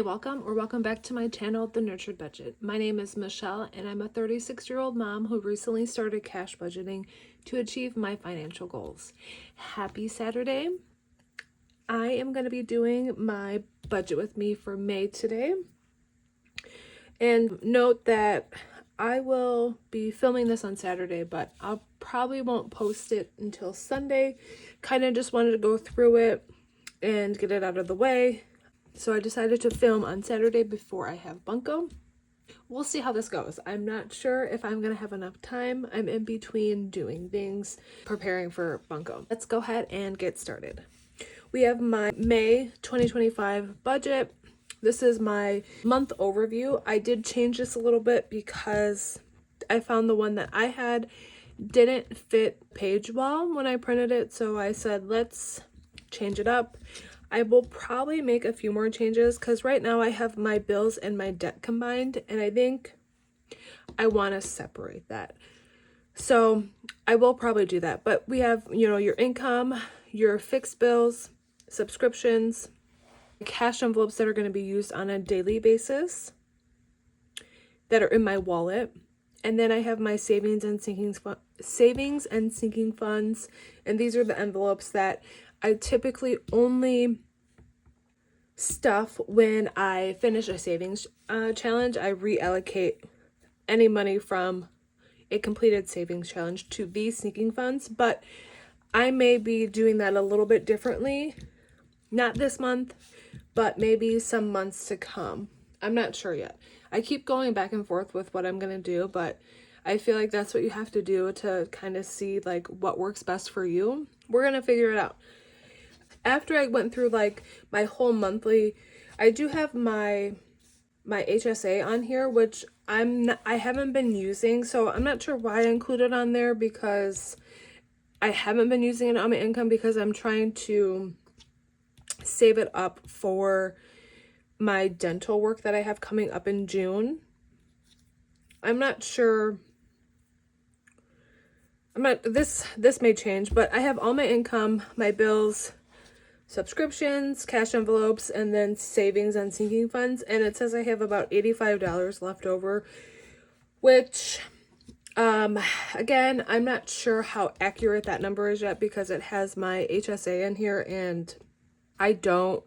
Welcome back to my channel, The Nurtured Budget. My name is Michelle and I'm a 36-year-old mom who recently started cash budgeting to achieve my financial goals. Happy Saturday. I am going to be doing my budget with me for May today. And note that I will be filming this on Saturday, but I probably won't post it until Sunday. Kind of just wanted to go through it and get it out of the way. So I decided to film on Saturday before I have bunko. We'll see how this goes. I'm not sure if I'm going to have enough time. I'm in between doing things, preparing for bunko. Let's go ahead and get started. We have my May 2025 budget. This is my month overview. I did change this a little bit because I found the one that I had didn't fit page well when I printed it. So I said, let's change it up. I will probably make a few more changes because right now I have my bills and my debt combined, and I think I want to separate that. So I will probably do that. But we have, your income, your fixed bills, subscriptions, cash envelopes that are going to be used on a daily basis that are in my wallet. And then I have my savings and sinking funds. And these are the envelopes that I typically only stuff when I finish a savings challenge. I reallocate any money from a completed savings challenge to these sinking funds, but I may be doing that a little bit differently. Not this month, but maybe some months to come. I'm not sure yet. I keep going back and forth with what I'm going to do, but I feel like that's what you have to do to kind of see like what works best for you. We're going to figure it out. After I went through like my whole monthly, I do have my HSA on here, which I haven't been using, so I'm not sure why I included on there because I haven't been using it on my income because I'm trying to save it up for my dental work that I have coming up in June. I'm not sure. This may change, but I have all my income, my bills, subscriptions, cash envelopes, and then savings and sinking funds, and it says I have about $85 left over, which again, I'm not sure how accurate that number is yet because it has my HSA in here and I don't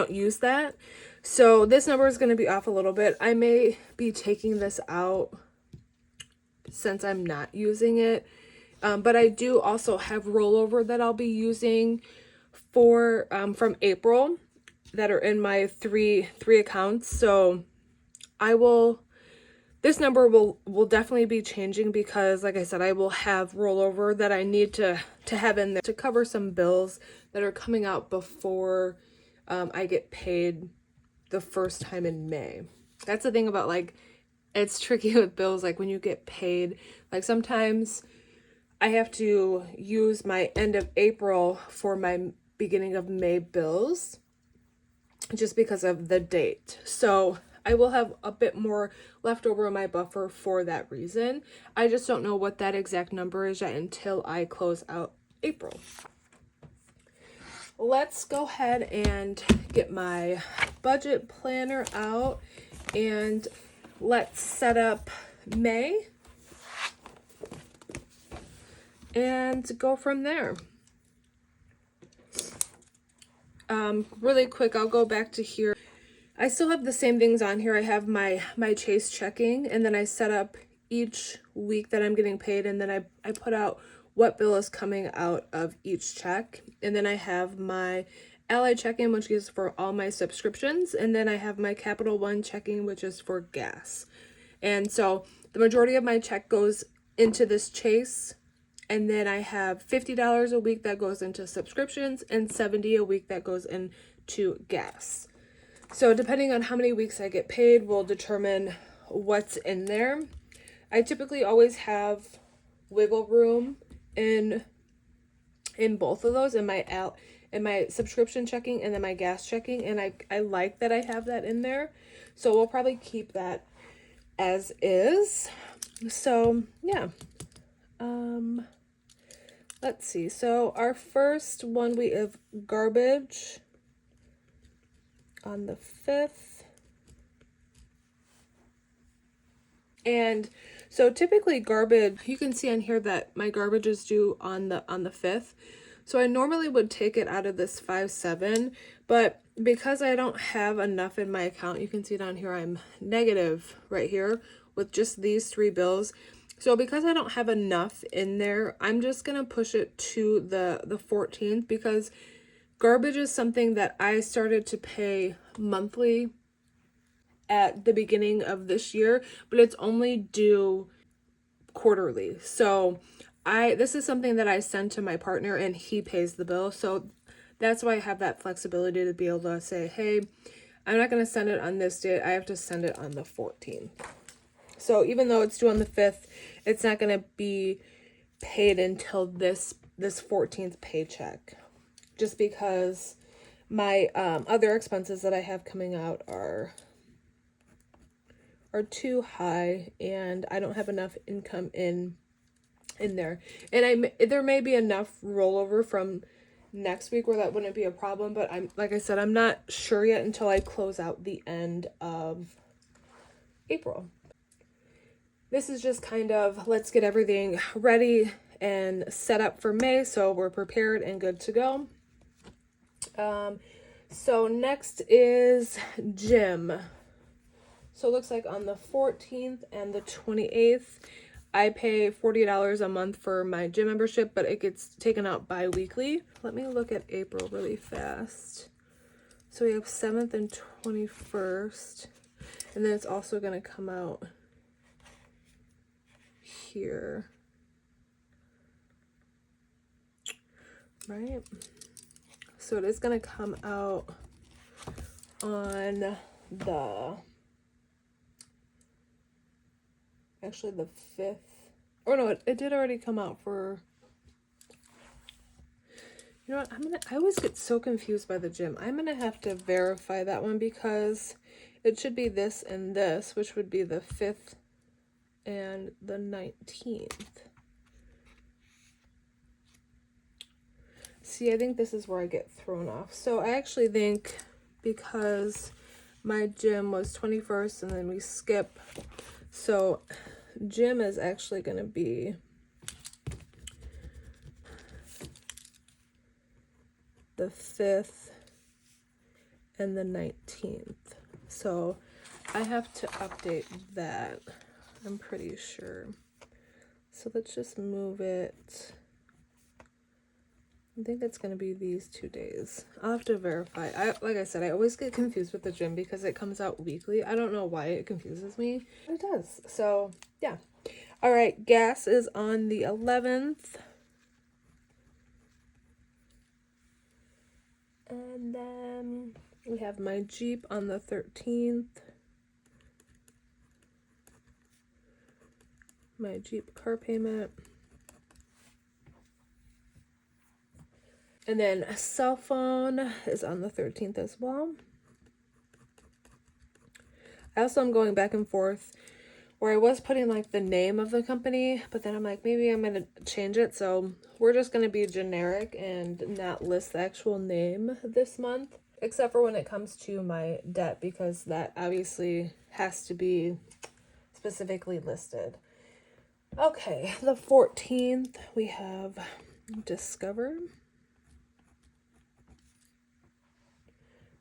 use that, so this number is going to be off a little bit. I may be taking this out since I'm not using it, but I do also have rollover that I'll be using for from April that are in my three accounts. So this number will definitely be changing because, like I said, I will have rollover that I need to have in there to cover some bills that are coming out before I get paid the first time in May. That's the thing about, like, it's tricky with bills. Like when you get paid, like sometimes I have to use my end of April for my beginning of May bills just because of the date. So I will have a bit more left over in my buffer for that reason. I just don't know what that exact number is yet until I close out April. Let's go ahead and get my budget planner out and let's set up May and go from there. Really quick, I'll go back to here. I still have the same things on here. I have my Chase checking, and then I set up each week that I'm getting paid, and then I put out what bill is coming out of each check. And then I have my Ally checking, which is for all my subscriptions, and then I have my Capital One checking, which is for gas. And so the majority of my check goes into this Chase, and then I have $50 a week that goes into subscriptions and $70 a week that goes into gas. So depending on how many weeks I get paid will determine what's in there. I typically always have wiggle room in both of those, in my subscription checking and then my gas checking, and I like that I have that in there. So we'll probably keep that as is. So yeah. Let's see. So our first one, we have garbage. on the 5th. And so typically garbage, you can see on here that my garbage is due on the 5th. So I normally would take it out of this 5/7, but because I don't have enough in my account, you can see down here I'm negative right here with just these 3 bills. So because I don't have enough in there, I'm just going to push it to the 14th, because garbage is something that I started to pay monthly at the beginning of this year, but it's only due quarterly. So this is something that I send to my partner and he pays the bill. So that's why I have that flexibility to be able to say, hey, I'm not going to send it on this date. I have to send it on the 14th. So even though it's due on the 5th, it's not going to be paid until this 14th paycheck, just because my other expenses that I have coming out are too high, and I don't have enough income in there. And there may be enough rollover from next week where that wouldn't be a problem, but like I said, I'm not sure yet until I close out the end of April. This is just kind of, let's get everything ready and set up for May so we're prepared and good to go. So next is gym. So it looks like on the 14th and the 28th, I pay $40 a month for my gym membership, but it gets taken out bi-weekly. Let me look at April really fast. So we have 7th and 21st, and then it's also going to come out here, right? So it is going to come out on the 5th. Or no, it did already come out for, you know what, I always get so confused by the gym. I'm gonna have to verify that one, because it should be this and this, which would be the 5th and the 19th. See, I think this is where I get thrown off. So I actually think, because my gym was 21st and then we skip, so gym is actually going to be the 5th and the 19th. So I have to update that, I'm pretty sure. So let's just move it. I think it's going to be these 2 days. I'll have to verify. Like I said, I always get confused with the gym because it comes out weekly. I don't know why it confuses me. It does. So, yeah. All right, gas is on the 11th. And then we have my Jeep on the 13th. My Jeep car payment. And then a cell phone is on the 13th as well. I also am going back and forth where I was putting like the name of the company, but then I'm like, maybe I'm going to change it. So we're just going to be generic and not list the actual name this month, except for when it comes to my debt, because that obviously has to be specifically listed. Okay, the 14th, we have Discover.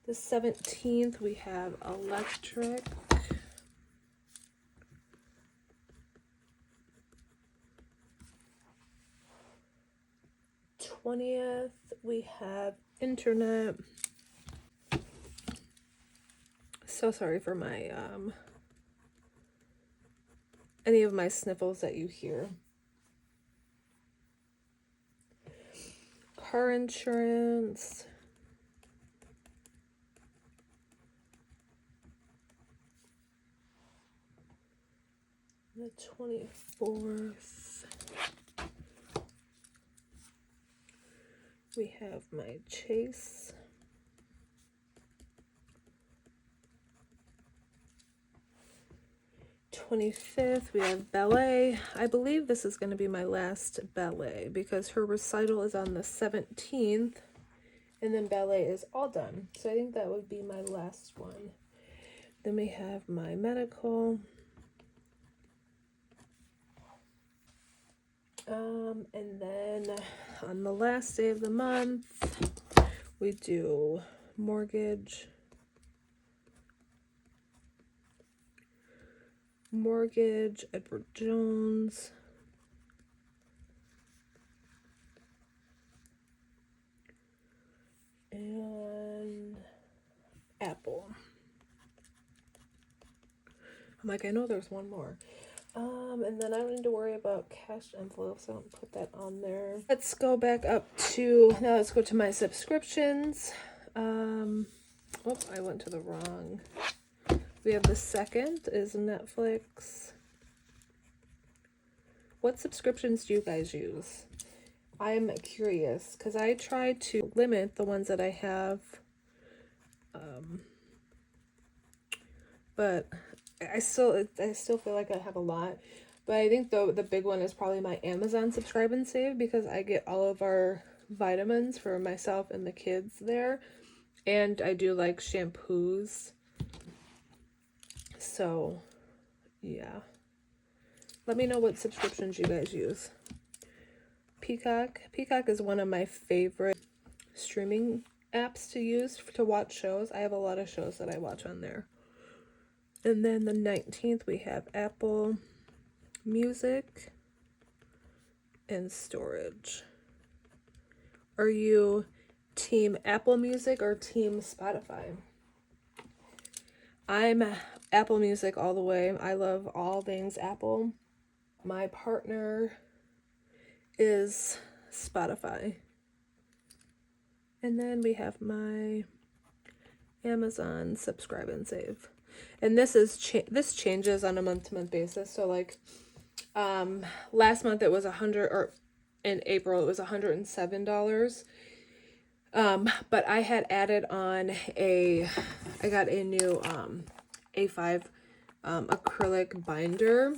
The 17th, we have electric. The 20th, we have internet. So sorry for my any of my sniffles that you hear. Car insurance. The 24th, we have my Chase. The 25th, we have ballet. I believe this is going to be my last ballet because her recital is on the 17th And then ballet is all done. So I think that would be my last one. Then we have my medical. And then on the last day of the month, we do mortgage, Edward Jones, and Apple. I'm like, I know there's one more. And then I don't need to worry about cash envelopes. I don't put that on there. Let's go back up to, now let's go to my subscriptions. Oh, I went to the wrong. We have the second is Netflix. What subscriptions do you guys use? I'm curious because I try to limit the ones that I have. But I still feel like I have a lot. But I think the big one is probably my Amazon Subscribe and Save, because I get all of our vitamins for myself and the kids there. And I do like shampoos. So, yeah. Let me know what subscriptions you guys use. Peacock. Peacock is one of my favorite streaming apps to use to watch shows. I have a lot of shows that I watch on there. And then the 19th, we have Apple Music and storage. Are you team Apple Music or team Spotify? I'm Apple Music all the way. I love all things Apple. My partner is Spotify. And then we have my Amazon Subscribe and Save. And this is this changes on a month-to-month basis. So like last month it was or in April it was $107. But I had added on I got a new A5 acrylic binder,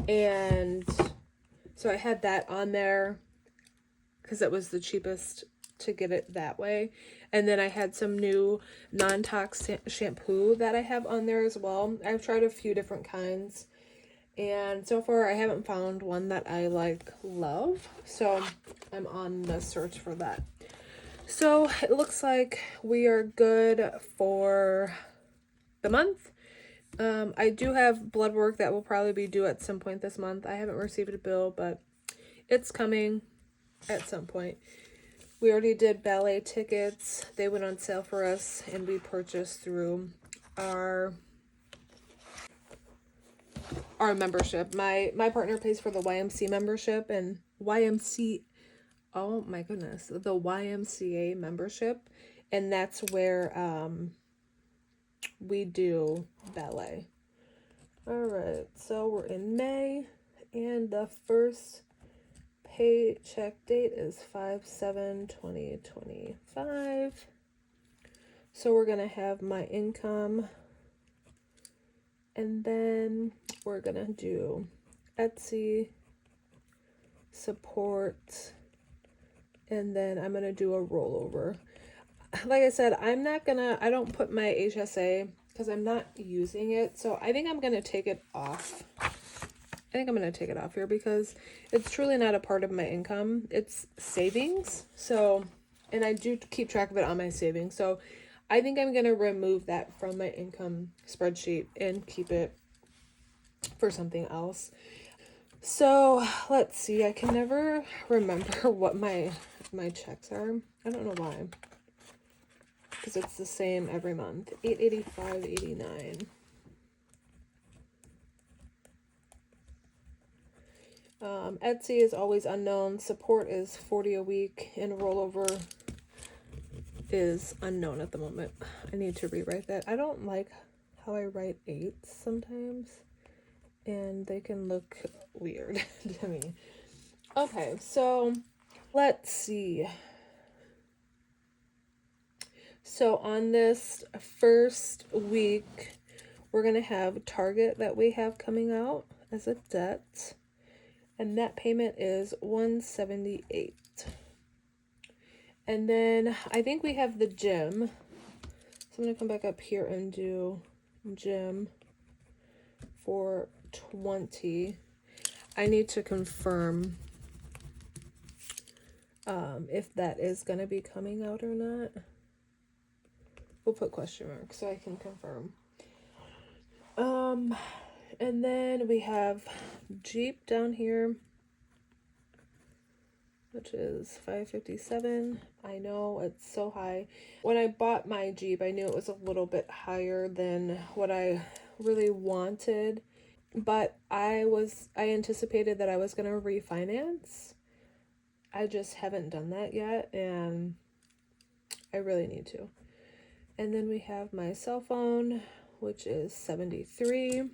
and so I had that on there because it was the cheapest to get it that way. And then I had some new non-tox shampoo that I have on there as well. I've tried a few different kinds, and so far I haven't found one that I love, so I'm on the search for that. So it looks like we are good for the month. I do have blood work that will probably be due at some point this month. I haven't received a bill, but it's coming at some point. We already did ballet tickets. They went on sale for us, and we purchased through our membership. My partner pays for the YMC membership, and oh my goodness, the YMCA membership, and that's where we do ballet. All right, so we're in May, and the first paycheck date is 5/7/2025. So we're gonna have my income, and then we're gonna do Etsy, support, and then I'm gonna do a rollover. Like I said, I don't put my HSA because I'm not using it, so I think I'm gonna take it off. I think I'm going to take it off here because it's truly not a part of my income. It's savings. So, and I do keep track of it on my savings. So I think I'm going to remove that from my income spreadsheet and keep it for something else. So let's see. I can never remember what my checks are. I don't know why. Because it's the same every month. $885.89. Etsy is always unknown. Support is $40 a week, and rollover is unknown at the moment. I need to rewrite that. I don't like how I write 8s sometimes, and they can look weird to me. Okay, so let's see. So on this first week, we're going to have Target that we have coming out as a debt. And that payment is $178. And then I think we have the gym. So I'm going to come back up here and do gym for 20. I need to confirm if that is going to be coming out or not. We'll put question marks so I can confirm. And then we have Jeep down here, which is 557. I know it's so high. When I bought my Jeep, I knew it was a little bit higher than what I really wanted, but I anticipated that I was going to refinance. I just haven't done that yet, and I really need to. And then we have my cell phone, which is 73.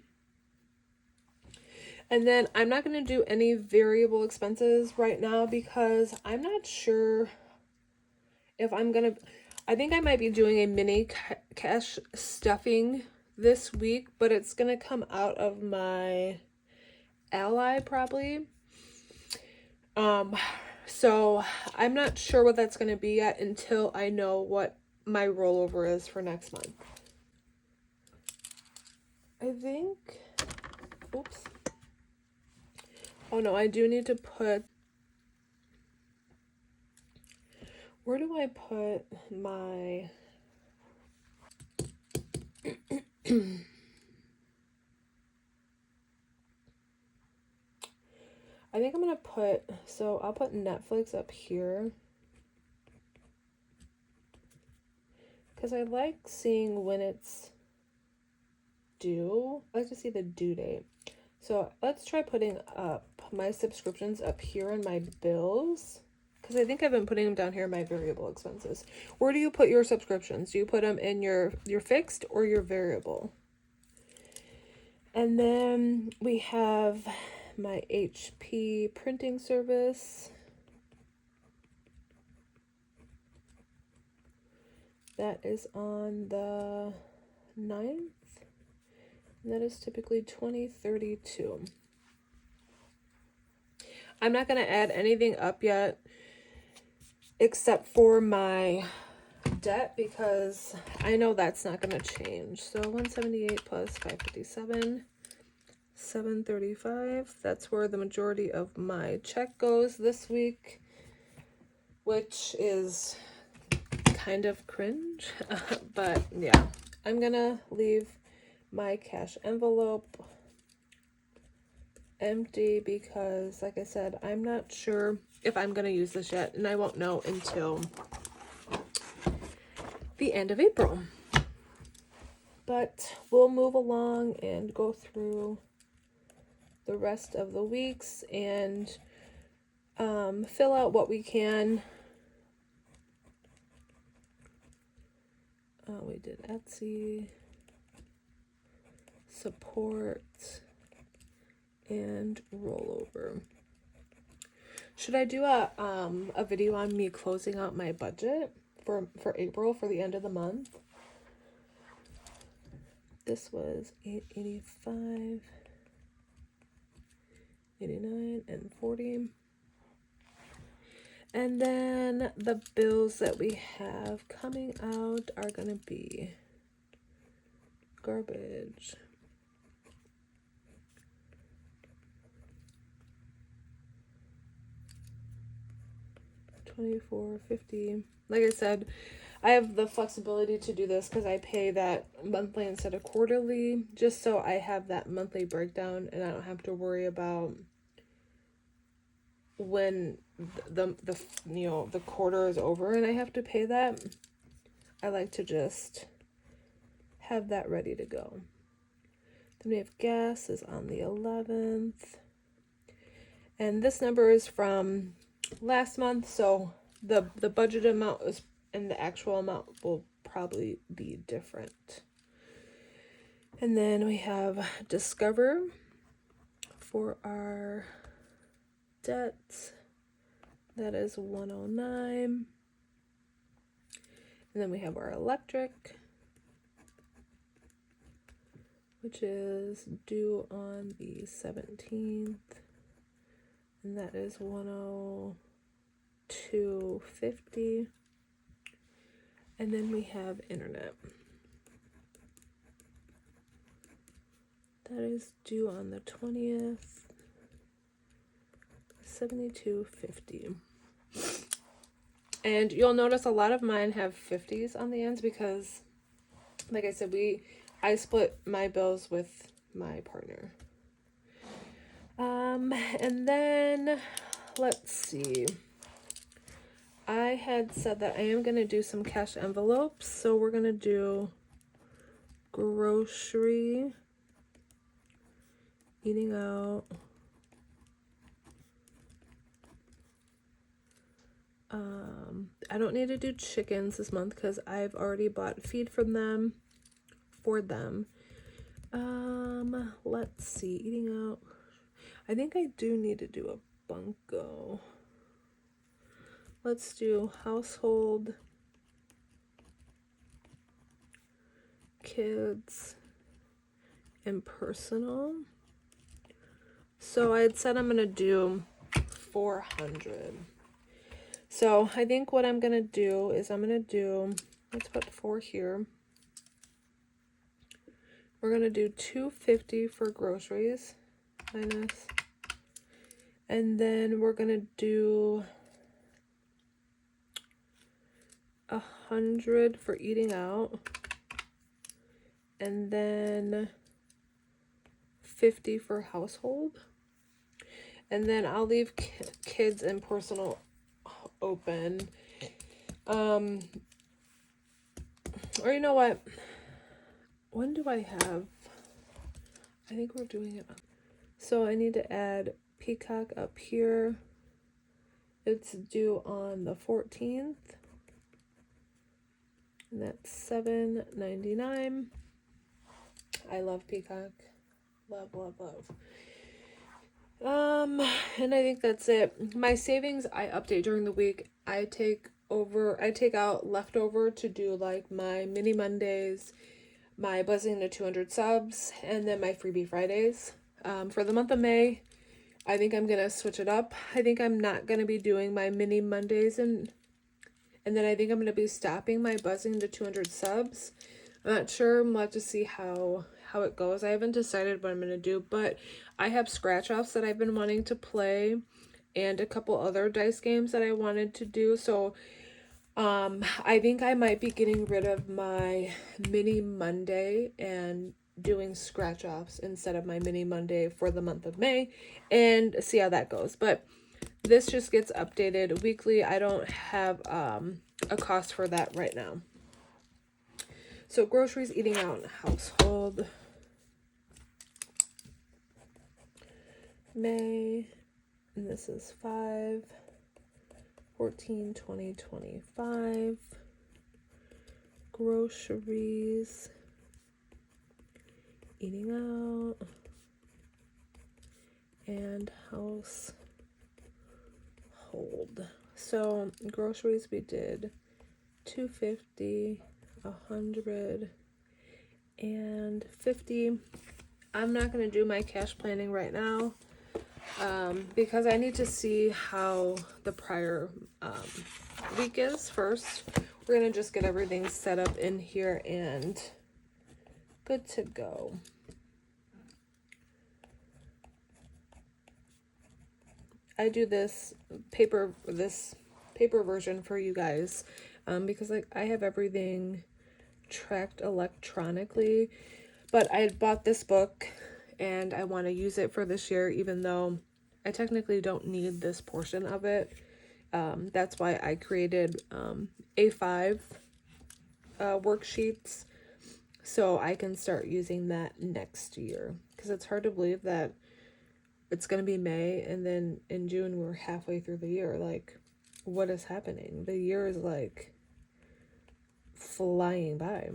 And then I'm not going to do any variable expenses right now because I'm not sure if I'm going to, I think I might be doing a mini cash stuffing this week, but it's going to come out of my Ally probably. So I'm not sure what that's going to be yet until I know what my rollover is for next month. I think, oops. Oh no, I do need to put, where do I put my, I think I'm going to put, so I'll put Netflix up here. Because I like seeing when it's due. I like to see the due date. So let's try putting up my subscriptions up here in my bills. Because I think I've been putting them down here in my variable expenses. Where do you put your subscriptions? Do you put them in your fixed or your variable? And then we have my HP printing service. That is on the 9th. And that is typically $20.32. I'm not going to add anything up yet except for my debt because I know that's not going to change. So 178 plus 557, 735. That's where the majority of my check goes this week, which is kind of cringe. But yeah, I'm going to leave my cash envelope empty because, like I said, I'm not sure if I'm going to use this yet, and I won't know until the end of April. But we'll move along and go through the rest of the weeks and fill out what we can. We did Etsy, support, and rollover. Should I do a video on me closing out my budget for April for the end of the month? This was $885, $89, and $40. And then the bills that we have coming out are going to be garbage. $24.50. Like I said, I have the flexibility to do this because I pay that monthly instead of quarterly, just so I have that monthly breakdown and I don't have to worry about when the quarter is over and I have to pay that. I like to just have that ready to go. Then we have gas is on the 11th. And this number is from last month, so the budget amount is and the actual amount will probably be different. And then we have Discover for our debt. That is $109. And then we have our electric, which is due on the 17th. And that is $109. $250. And then we have internet. That is due on the 20th. $72.50. And you'll notice a lot of mine have 50s on the ends because, like I said, I split my bills with my partner. And then let's see. I had said that I am going to do some cash envelopes. So we're going to do grocery, eating out, I don't need to do chickens this month because I've already bought feed from them for them. Let's see, eating out. I think I do need to do a bunko. Let's do household, kids, and personal. So I had said I'm gonna do 400. So I think what I'm gonna do is let's put 4 here. We're gonna do $250 for groceries minus, and then we're gonna do 100 for eating out, and then 50 for household, and then I'll leave kids and personal open. Or you know what? When do I have? I think we're doing it. So I need to add Peacock up here. It's due on the 14th. And that's $7.99. I love Peacock. Love, love, love. And I think that's it. My savings I update during the week. I take out leftover to do like my mini Mondays, my buzzing to 200 subs, and then my freebie Fridays. For the month of May, I think I'm gonna switch it up. I think I'm not gonna be doing my mini Mondays, and then I think I'm gonna be stopping my buzzing to 200 subs. I'm not sure. I'm glad to see how it goes. I haven't decided what I'm gonna do, but I have scratch offs that I've been wanting to play, and a couple other dice games that I wanted to do. So I think I might be getting rid of my mini Monday and doing scratch offs instead of my mini Monday for the month of May, and see how that goes. But this just gets updated weekly. I don't have a cost for that right now. So groceries, eating out, household, May, and this is 5, 14, 20, 25, groceries, eating out, and household. So groceries we did 250, 100, and 50. I'm not going to do my cash planning right now because I need to see how the prior week is first. We're going to just get everything set up in here and good to go. I do this paper version for you guys because like I have everything tracked electronically, but I had bought this book and I want to use it for this year, even though I technically don't need this portion of it. That's why I created A5 worksheets so I can start using that next year, because it's hard to believe that it's going to be May and then in June we're halfway through the year. Like, what is happening? The year is like flying by.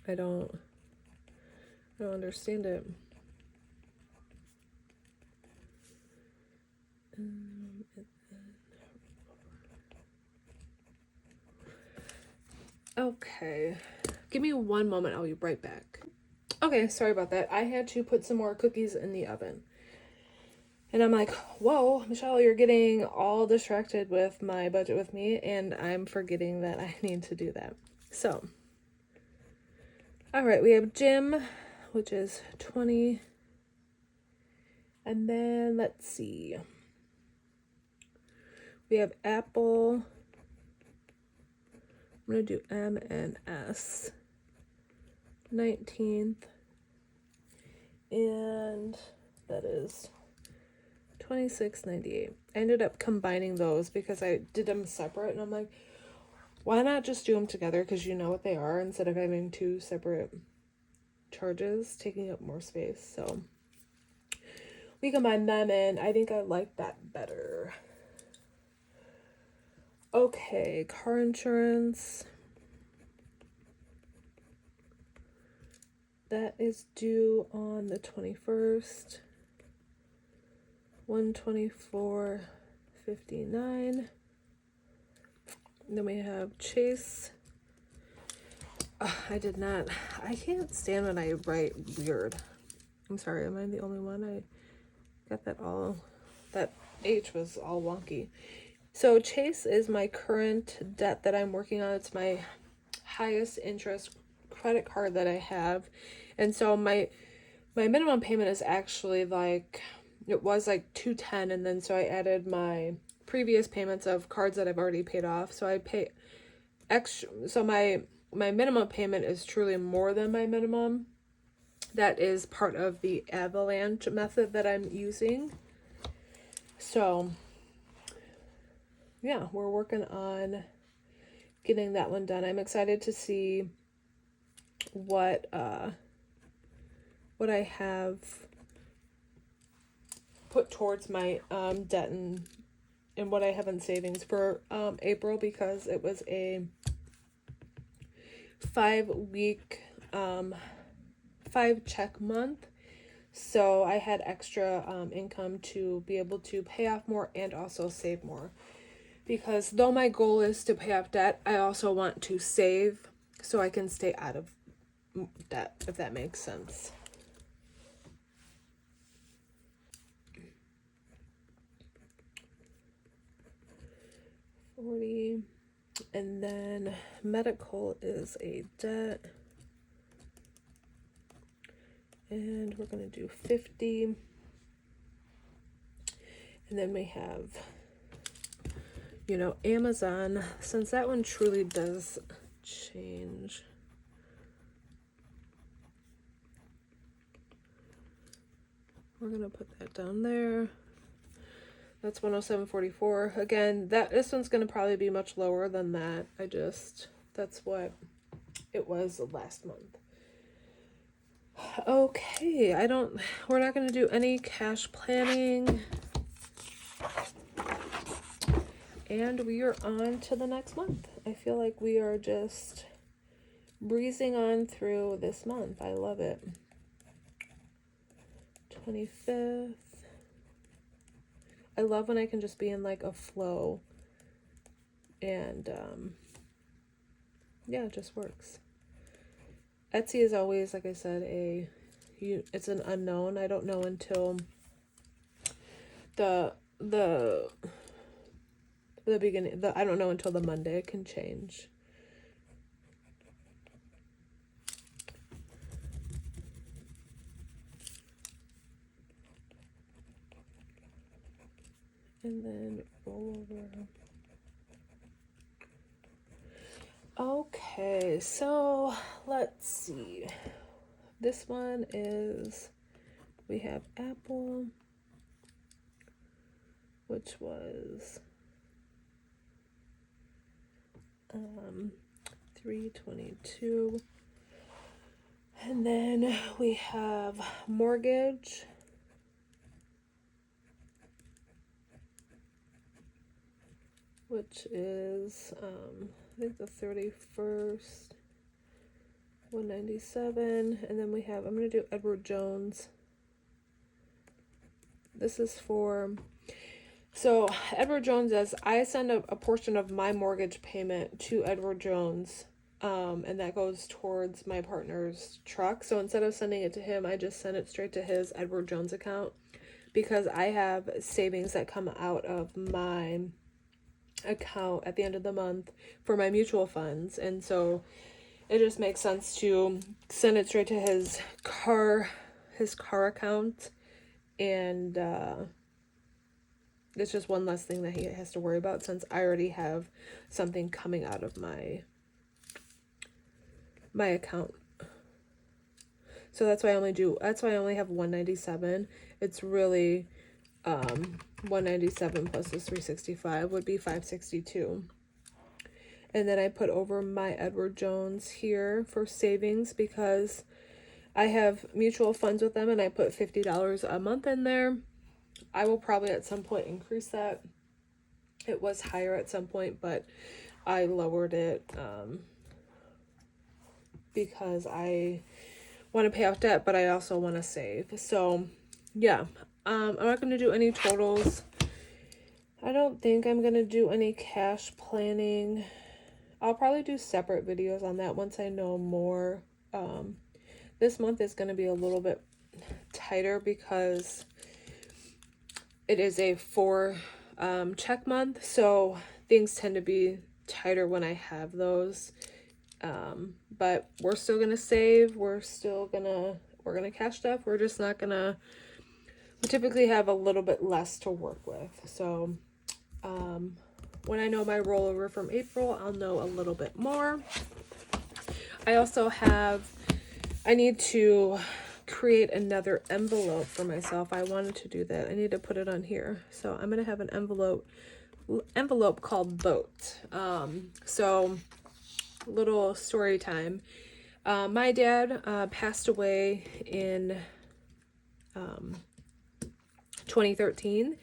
I don't understand it. Okay, give me one moment. I'll be right back. Okay, sorry about that. I had to put some more cookies in the oven. And I'm like, whoa, Michelle, you're getting all distracted with my budget with me, and I'm forgetting that I need to do that. So, all right, we have gym, which is 20. And then let's see. We have Apple. I'm going to do M and S. 19th. And that is $26.98. I ended up combining those because I did them separate, and I'm like, why not just do them together, because you know what they are, instead of having two separate charges taking up more space. So we combined them, and I think I like that better. Okay, car insurance. That is due on the 21st. $124.59. Then we have Chase. I can't stand when I write weird. I'm sorry, am I the only one? I got that H was all wonky. So Chase is my current debt that I'm working on. It's my highest interest credit card that I have. And so my minimum payment is actually it was like $210, and then so I added my previous payments of cards that I've already paid off. So I pay extra. So my minimum payment is truly more than my minimum. That is part of the avalanche method that I'm using. So yeah, we're working on getting that one done. I'm excited to see what I have put towards my debt and what I have in savings for April, because it was a 5-week 5-check month. So I had extra income to be able to pay off more and also save more. Because though my goal is to pay off debt, I also want to save so I can stay out of debt, if that makes sense. $40. And then medical is a debt. And we're going to do $50. And then we have, Amazon, since that one truly does change. We're going to put that down there. That's $107.44. Again, this one's going to probably be much lower than that. That's what it was last month. Okay, we're not going to do any cash planning. And we are on to the next month. I feel like we are just breezing on through this month. I love it. 25th. I love when I can just be in like a flow, and yeah, it just works. Etsy is always, like I said, it's an unknown. I don't know until the beginning. I don't know until the Monday. It can change. And then roll over. Okay, so let's see. This one is, we have Apple, which was $322. And then we have mortgage, which is I think the 31st, $197. And then we have, I'm going to do Edward Jones. This is so Edward Jones, as I send a portion of my mortgage payment to Edward Jones, and that goes towards my partner's truck. So instead of sending it to him, I just send it straight to his Edward Jones account, because I have savings that come out of my account at the end of the month for my mutual funds, and so it just makes sense to send it straight to his car account, and it's just one less thing that he has to worry about since I already have something coming out of my account. So that's why I only have 197. It's really 197 plus this 365 would be 562. And then I put over my Edward Jones here for savings because I have mutual funds with them, and I put $50 a month in there. I will probably at some point increase that. It was higher at some point, but I lowered it because I want to pay off debt, but I also want to save. So yeah, I'm not going to do any totals. I don't think I'm going to do any cash planning. I'll probably do separate videos on that once I know more. This month is going to be a little bit tighter because it is a 4 check month, so things tend to be tighter when I have those. But we're still gonna save. We're gonna cash stuff. We're just not gonna. We typically have a little bit less to work with. So when I know my rollover from April, I'll know a little bit more. I need to create another envelope for myself. I wanted to do that. I need to put it on here. So I'm gonna have an envelope called Boat. So little story time. My dad passed away in 2013,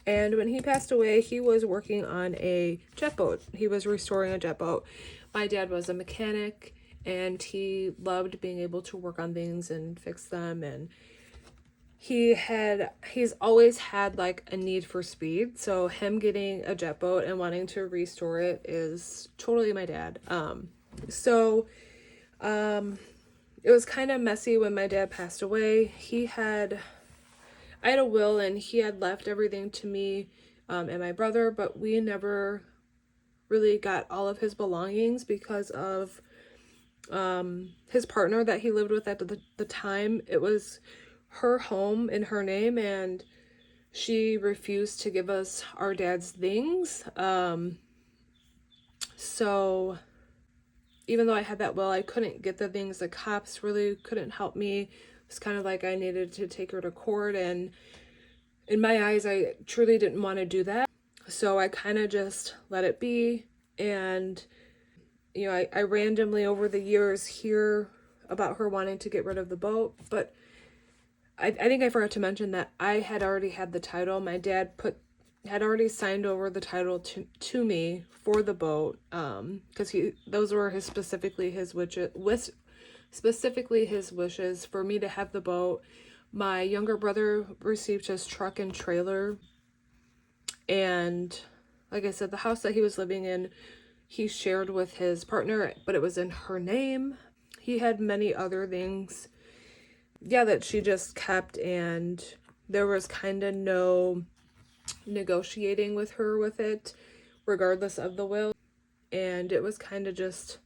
and when he passed away, he was working on a jet boat. He was restoring a jet boat. My dad was a mechanic, and he loved being able to work on things and fix them, and he's always had like a need for speed. So him getting a jet boat and wanting to restore it is totally my dad. It was kind of messy when my dad passed away. I had a will, and he had left everything to me and my brother, but we never really got all of his belongings because of his partner that he lived with at the time. It was her home in her name, and she refused to give us our dad's things. So even though I had that will, I couldn't get the things. The cops really couldn't help me. It's kind of like I needed to take her to court, and in my eyes, I truly didn't want to do that. So I kind of just let it be. And, you know, I randomly over the years hear about her wanting to get rid of the boat, but I think I forgot to mention that I had already had the title. My dad had already signed over the title to me for the boat, because those were specifically his wishes for me to have the boat. My younger brother received his truck and trailer, and like I said, the house that he was living in, he shared with his partner, but it was in her name. He had many other things, that she just kept, and there was kind of no negotiating with her with it, regardless of the will. And it was kind of just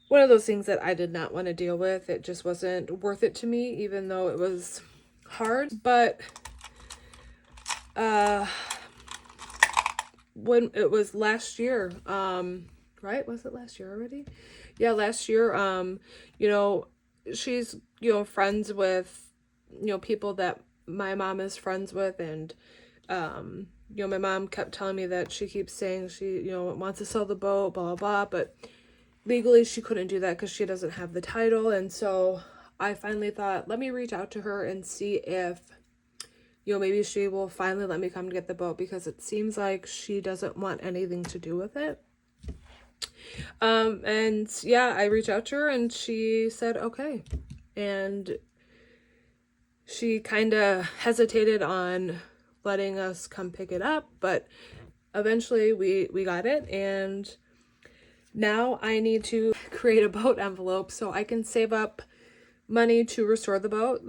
one of those things that I did not want to deal with. It just wasn't worth it to me, even though it was hard. But when it was last year, right? Was it last year already? Yeah, last year, she's, friends with, people that my mom is friends with, and my mom kept telling me that she keeps saying she, wants to sell the boat, blah, blah, blah, but legally she couldn't do that because she doesn't have the title. And so I finally thought, let me reach out to her and see if, maybe she will finally let me come to get the boat, because it seems like she doesn't want anything to do with it. And yeah, I reached out to her, and she said, okay. And she kind of hesitated on letting us come pick it up, but eventually we got it. And now I need to create a boat envelope so I can save up money to restore the boat.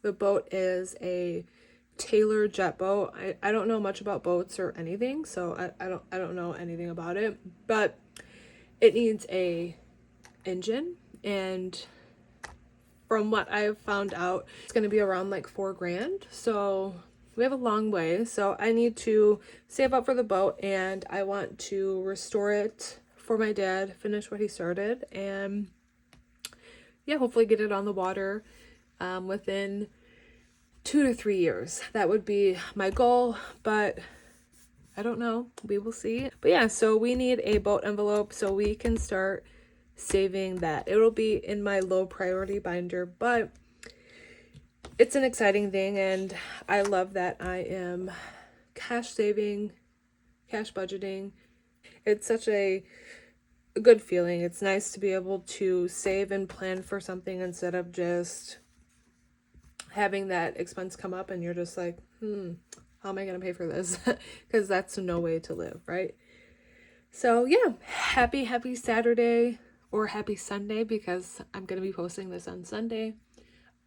The boat is a Taylor jet boat. I don't know much about boats or anything, so I don't know anything about it, but it needs a engine, and from what I've found out, it's going to be around like $4,000. So we have a long way. So I need to save up for the boat, and I want to restore it for my dad, finish what he started, and yeah, hopefully get it on the water within 2 to 3 years. That would be my goal, but I don't know. We will see. But yeah, so we need a boat envelope so we can start saving that. It'll be in my low priority binder, but it's an exciting thing, and I love that I am cash saving, cash budgeting. It's such a good feeling. It's nice to be able to save and plan for something instead of just having that expense come up and you're just like, how am I going to pay for this? Because that's no way to live, right? So yeah, happy Saturday, or happy Sunday, because I'm going to be posting this on Sunday.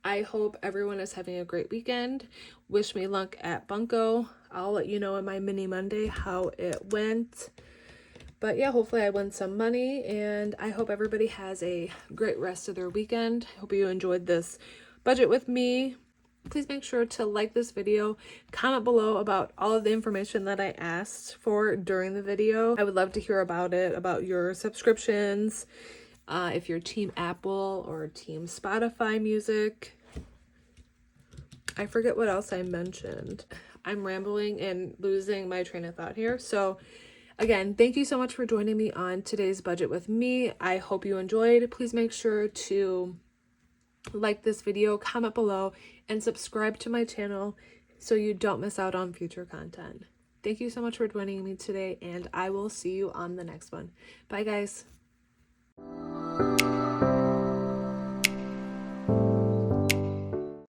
I hope everyone is having a great weekend. Wish me luck at Bunko. I'll let you know in my mini Monday how it went. But yeah, hopefully I win some money, and I hope everybody has a great rest of their weekend. Hope you enjoyed this budget with me. Please make sure to like this video, comment below about all of the information that I asked for during the video. I would love to hear about it, about your subscriptions, if you're Team Apple or Team Spotify music. I forget what else I mentioned. I'm rambling and losing my train of thought here. So again, thank you so much for joining me on today's budget with me. I hope you enjoyed. Please make sure to like this video, comment below, and subscribe to my channel so you don't miss out on future content. Thank you so much for joining me today, and I will see you on the next one. Bye, guys.